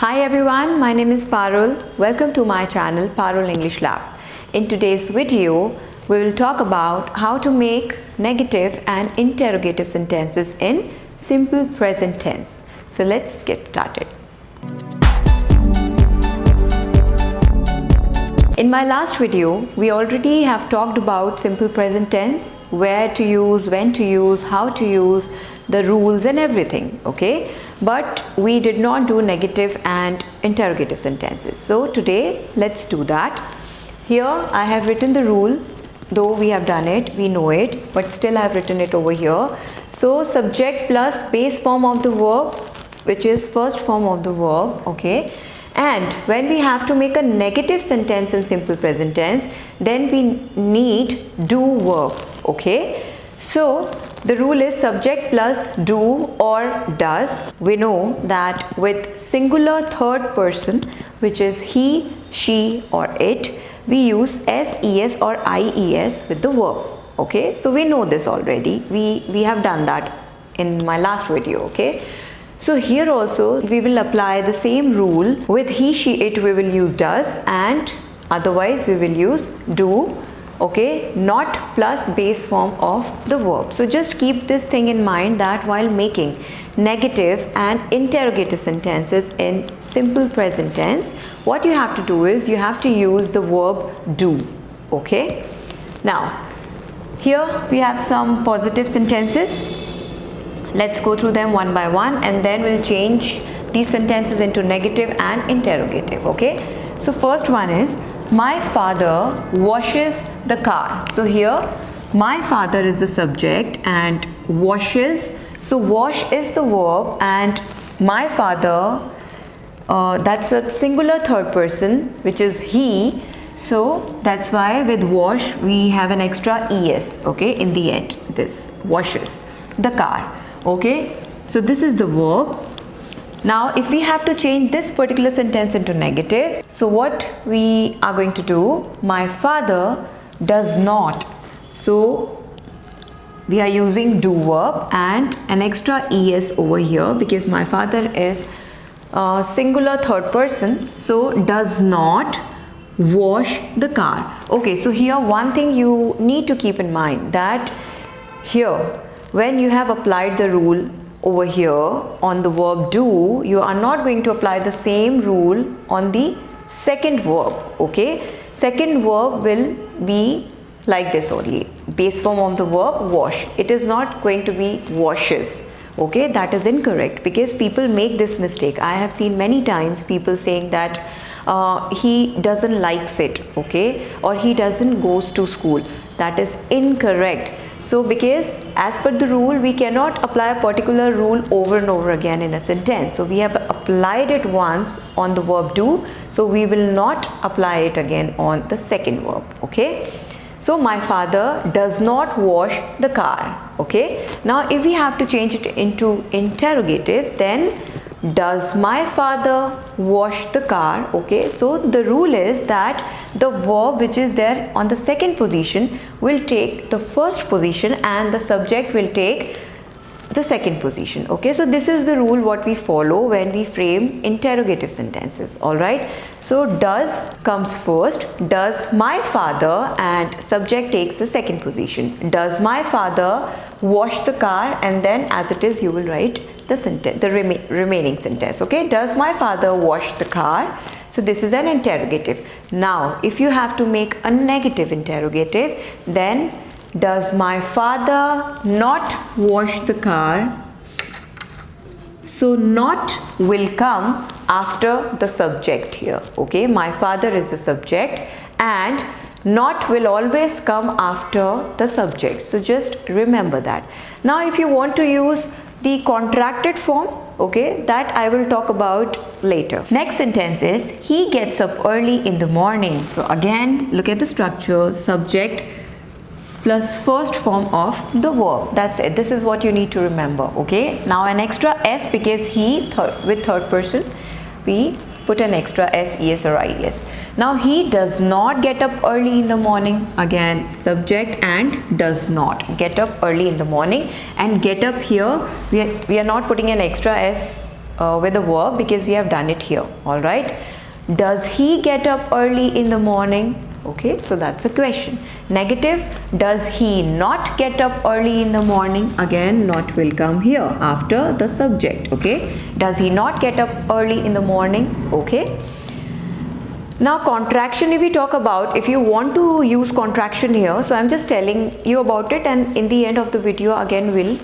Hi everyone, my name is Parul. Welcome to my channel Parul English Lab. In today's video, we will talk about how to make negative and interrogative sentences in simple present tense. So let's get started. In my last video, we already have talked about simple present tense, where to use, when to use, how to use, the rules and everything, okay? But we did not do negative and interrogative sentences. So today, let's do that. Here I have written the rule, though we have done it, we know it, but still I have written it over here. So subject plus base form of the verb, which is first form of the verb, okay? And when we have to make a negative sentence in simple present tense, then we need do verb, okay? So the rule is subject plus do or does. We know that with singular third person, which is he, she or it, we use SES or IES with the verb, okay? So we know this already. We have done that in my last video, okay? So here also we will apply the same rule. With he, she, it we will use does, and otherwise we will use do, okay, not plus base form of the verb. So just keep this thing in mind, that while making negative and interrogative sentences in simple present tense, what you have to do is you have to use the verb do, okay? Now here we have some positive sentences. Let's go through them one by one, and then we'll change these sentences into negative and interrogative, okay? So first one is, my father washes the car. So here my father is the subject and washes, so wash is the verb, and my father, that's a singular third person, which is he. So that's why with wash we have an extra es, okay, in the end. This washes the car, okay? So this is the verb. Now if we have to change this particular sentence into negative, so what we are going to do, my father does not. So we are using do verb and an extra es over here because my father is a singular third person, so does not wash the car. Okay, so here one thing you need to keep in mind, that here when you have applied the rule over here on the verb do, you are not going to apply the same rule on the second verb, okay? Second verb will be like this only, base form of the verb wash. It is not going to be washes, okay? That is incorrect because people make this mistake. I have seen many times people saying that he doesn't likes it, okay, or he doesn't goes to school. That is incorrect. So because as per the rule, we cannot apply a particular rule over and over again in a sentence. So we have applied it once on the verb do, so we will not apply it again on the second verb, okay? So my father does not wash the car, okay? Now if we have to change it into interrogative, then does my father wash the car, okay? So the rule is that the verb which is there on the second position will take the first position and the subject will take the second position, okay? So this is the rule what we follow when we frame interrogative sentences, all right? So does comes first, does my father, and subject takes the second position. Does my father wash the car, and then as it is you will write the sentence, the remaining sentence, okay? Does my father wash the car? So this is an interrogative. Now if you have to make a negative interrogative, then does my father not wash the car? So not will come after the subject here, okay? My father is the subject and not will always come after the subject. So just remember that. Now if you want to use the contracted form, okay, that I will talk about later. Next sentence is, he gets up early in the morning. So again, look at the structure, subject plus first form of the verb. That's it. This is what you need to remember, okay? Now an extra s because he with third person, we put an extra s, es or ies. Now he does not get up early in the morning. Again, subject and does not get up early in the morning, and get up here we are not putting an extra s with a verb because we have done it here. All right. Does he get up early in the morning? Okay, so that's a question. Negative, does he not get up early in the morning? Again, not will come here after the subject. Okay, does he not get up early in the morning? Okay. Now contraction, if we talk about, if you want to use contraction here, so I'm just telling you about it, and in the end of the video again we'll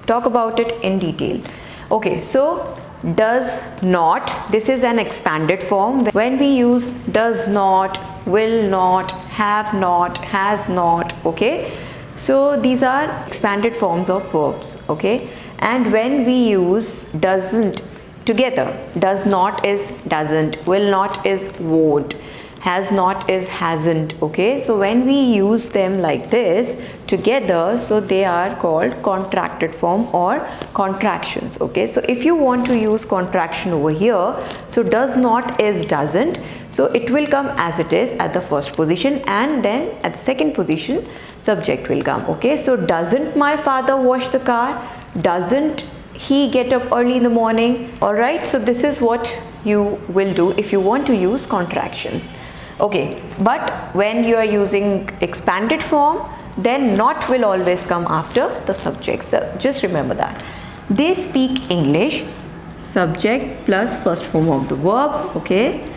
talk about it in detail. Okay, so does not, this is an expanded form. When we use does not, will not, have not, has not, okay, so these are expanded forms of verbs. Okay, and when we use doesn't together, does not is doesn't, will not is won't, has not is hasn't. Okay, so when we use them like this together, so they are called contracted form or contractions. Okay, so if you want to use contraction over here, so does not is doesn't, so it will come as it is at the first position, and then at the second position subject will come. Okay, so doesn't my father wash the car? Doesn't he get up early in the morning? All right, so this is what you will do if you want to use contractions. Okay, but when you are using expanded form, then not will always come after the subject. So just remember that. They speak English, subject plus first form of the verb. Okay,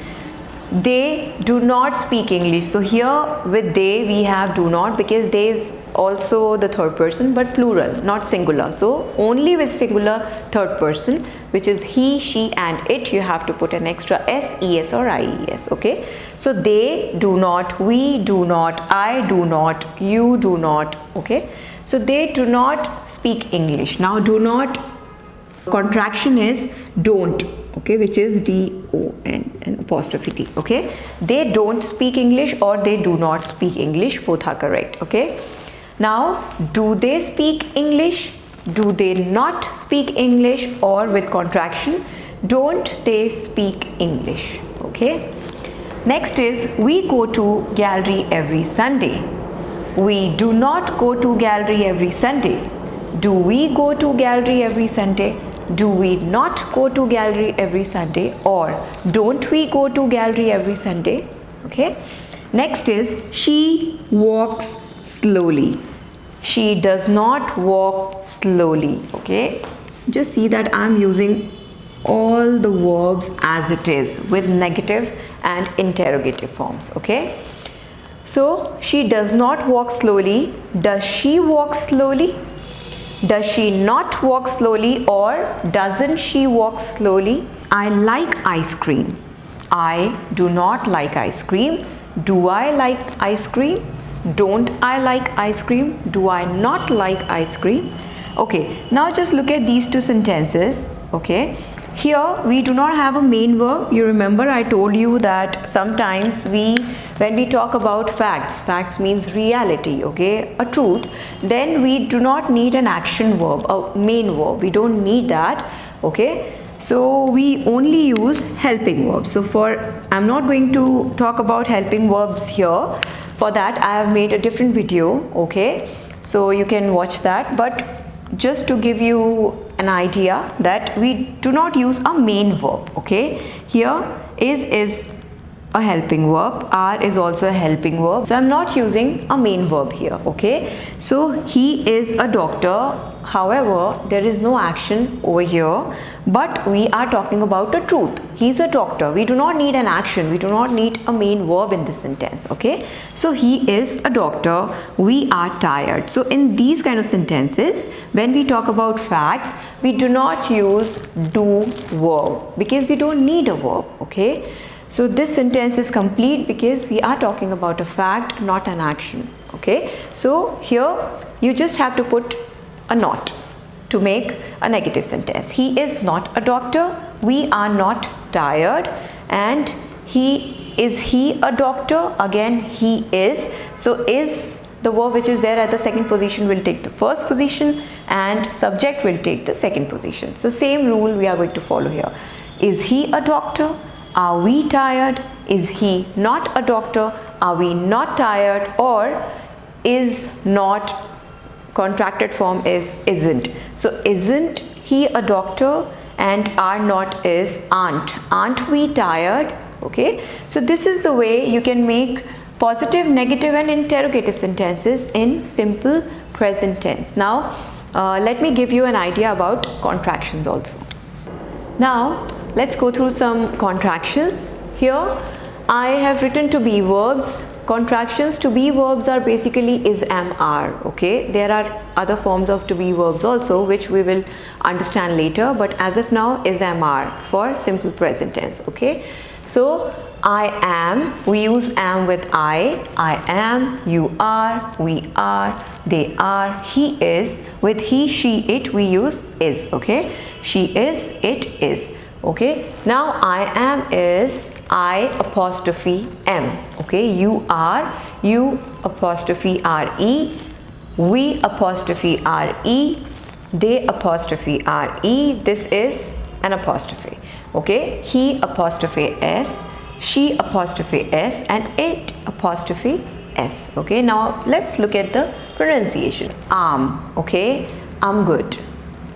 they do not speak English. So here with they we have do not, because they is also the third person but plural, not singular. So only with singular third person, which is he, she and it, you have to put an extra s, es or ies. Okay, so they do not, we do not, I do not, you do not. Okay, so they do not speak English. Now do not contraction is don't. Okay, which is D-O-N and apostrophe T. Okay, they don't speak English or they do not speak English, both are correct. Okay, now do they speak English? Do they not speak English? Or with contraction, don't they speak English? Okay, next is we go to gallery every Sunday. We do not go to gallery every Sunday. Do we go to gallery every Sunday? Do we not go to gallery every Sunday? Or don't we go to gallery every Sunday? Okay, next is she walks slowly. She does not walk slowly. Okay, just see that I'm using all the verbs as it is with negative and interrogative forms. Okay, so she does not walk slowly. Does she walk slowly? Does she not walk slowly? Or doesn't she walk slowly? I like ice cream. I do not like ice cream. Do I like ice cream? Don't I like ice cream? Do I not like ice cream? Okay, now just look at these two sentences. Okay, here we do not have a main verb. You remember I told you that sometimes when we talk about facts means reality, okay, a truth, then we do not need an action verb, a main verb. We don't need that. Okay, so we only use helping verbs. So I'm not going to talk about helping verbs here. For that I have made a different video. Okay, so you can watch that, but just to give you an idea that we do not use a main verb. Okay, here is a helping verb, are is also a helping verb, so I'm not using a main verb here. Okay, so he is a doctor, however there is no action over here, but we are talking about a truth. He's a doctor. We do not need an action, we do not need a main verb in this sentence. Okay, so he is a doctor, we are tired. So in these kind of sentences, when we talk about facts, we do not use do verb because we don't need a verb. Okay, so this sentence is complete because we are talking about a fact, not an action. Okay, so here you just have to put a not to make a negative sentence. He is not a doctor, we are not tired, and is he a doctor? Again, he is. So is the verb which is there at the second position will take the first position and subject will take the second position. So same rule we are going to follow here. Is he a doctor? Are we tired? Is he not a doctor? Are we not tired? Or is not, contracted form is isn't. So isn't he a doctor? and are not is aren't. Aren't we tired? Okay, so this is the way you can make positive, negative and interrogative sentences in simple present tense. Now let me give you an idea about contractions also. Now let's go through some contractions. Here I have written to be verbs. Contractions to be verbs are basically is, am, are. Okay, there are other forms of to be verbs also which we will understand later, but as of now is, am, are for simple present tense. Okay, so I am, we use am with I am, you are, we are, they are, he is. With he, she, it we use is. Okay, she is, it is. Okay, now I am is I apostrophe am. Okay, you are, you apostrophe re, we apostrophe re, they apostrophe re. This is an apostrophe. Okay, he apostrophe s, she apostrophe s and it apostrophe s. Okay, now let's look at the pronunciation. Okay, I'm good,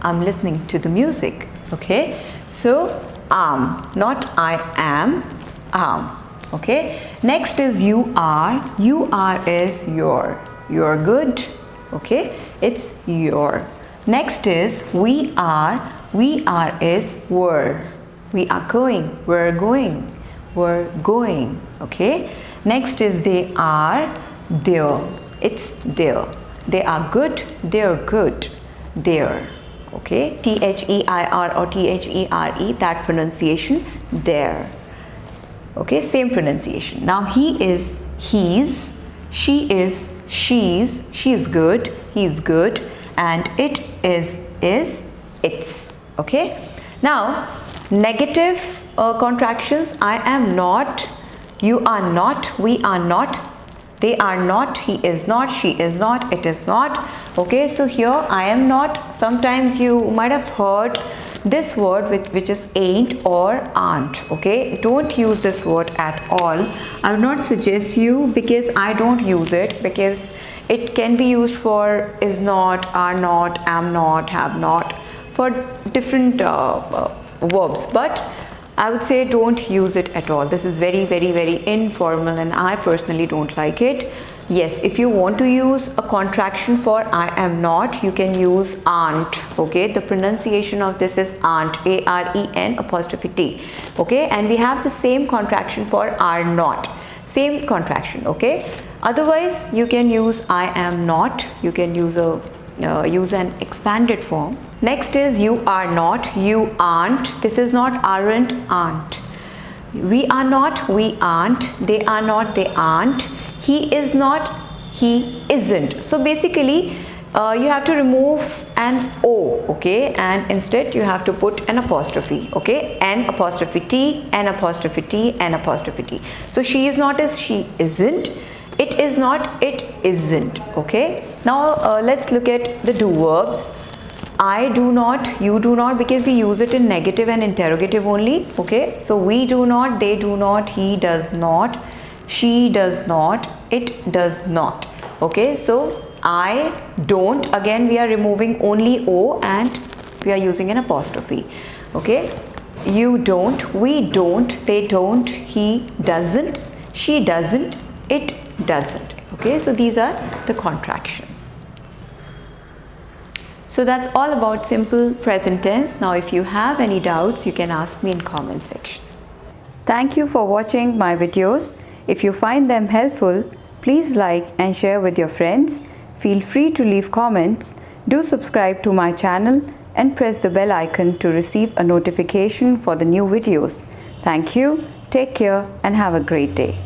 I'm listening to the music. Okay, so not I am, okay. Next is you are is your, you're good. Okay, it's your. Next is we are is were, we are going, we're going, we're going. Okay, next is they are their, it's their. They are good, they're good, their. Okay, T-H-E-I-R or T-H-E-R-E, that pronunciation, there. Okay, same pronunciation. Now he is he's, she is she's, she's good, he's good, and it is it's. Okay, now negative contractions. I am not, you are not, we are not, they are not, he is not, she is not, it is not. Okay, so here I am not, sometimes you might have heard this word which is ain't or aren't. Okay, don't use this word at all. I would not suggest you, because I don't use it, because it can be used for is not, are not, am not, have not, for different verbs, but I would say don't use it at all. This is very, very, very informal and I personally don't like it. Yes, if you want to use a contraction for I am not, you can use aren't. Okay, the pronunciation of this is aren't, A-R-E-N apostrophe T. Okay, and we have the same contraction for are not, same contraction. Okay, otherwise you can use I am not, you can use a use an expanded form. Next is you are not, you aren't. This is not aren't, aren't. We are not, we aren't. They are not, they aren't. He is not, he isn't. So basically you have to remove an O, okay, and instead you have to put an apostrophe. Okay, N apostrophe T, N apostrophe T, N apostrophe T. So she is not is she isn't. It is not, it isn't. Okay, now let's look at the do verbs. I do not, you do not, because we use it in negative and interrogative only. Okay, so we do not, they do not, he does not, she does not, it does not. Okay, so I don't, again we are removing only O and we are using an apostrophe. Okay, you don't, we don't, they don't, he doesn't, she doesn't, it doesn't. Okay, so these are the contractions. So that's all about simple present tense. Now if you have any doubts, you can ask me in comment section. Thank you for watching my videos. If you find them helpful, please like and share with your friends. Feel free to leave comments. Do subscribe to my channel and press the bell icon to receive a notification for the new videos. Thank you, take care and have a great day.